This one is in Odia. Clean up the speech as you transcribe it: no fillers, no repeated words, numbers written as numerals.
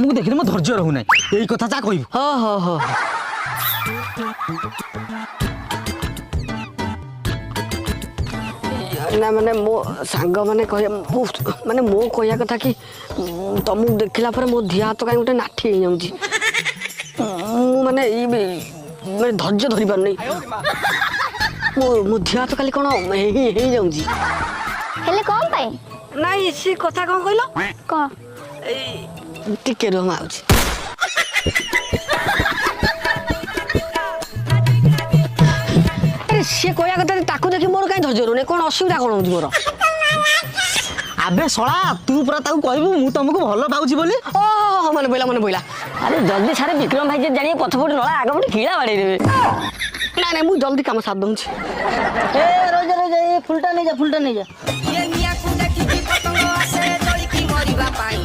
ମୁଁ ଦେଖିଲି ମୋ ଧୈର୍ଯ୍ୟ ରହୁନାହିଁ ଏଇ କଥା ଯା କହିବୁ। ହଁ ହଁ ହଁ ନା ମାନେ ମୋ ସାଙ୍ଗ ମାନେ କହିବା ମାନେ ମୋ କହିବା କଥା କି ତମକୁ ଦେଖିଲା ପରେ ମୋ ଧିଆ ହାତ କାହିଁ ଗୋଟେ ନାଠି ହେଇଯାଉଛି। ମୁଁ ମାନେ ଏଇ ମାନେ ଧୈର୍ଯ୍ୟ ଧରି ପାରୁନି। ମୋ ଧିଆ ହାତ ଖାଲି କଣ ହେଇଯାଉଛି। ହେଲେ କଣ ପାଇଁ? ନାଇଁ ସେ କଥା କଣ କହିଲ? କଣ? ଏଇ ଟିକେ ରୁହ ମୁଁ ଆଉଛି। ସିଏ କହିବା କଥା ତାକୁ ଦେଖି ମୋର କାହିଁ ଧୈର୍ଯ୍ୟ ରହୁନି। କଣ ଅସୁବିଧା କଣ ହଉଛି ମୋର? ଆବେ ଶଳା ତୁ ପୁରା ତାକୁ କହିବୁ ମୁଁ ତମକୁ ଭଲ ପାଉଛି ବୋଲି। ଓହୋ ମନେ ପଇଲା। ଆରେ ଜଲ୍ଦି ସାରେ ବିକ୍ରମ ଭାଇ ଯେ ଜାଣିବେ ପଛ ପଟେ ନଳା ଆଗ ପଟେ କିଳା ବାଡେଇ ଦେବେ। ନାଇଁ ମୁଁ ଜଲ୍ଦି କାମ ସାରି ଦଉଛି। ଏ ରହିଯା ଏ ଫୁଲଟା ନେଇଯା। ନିଆକୁ ଦେଖିକି ପତଙ୍ଗ ଆସେ ଜଳିକି ମରିବା ପାଇଁ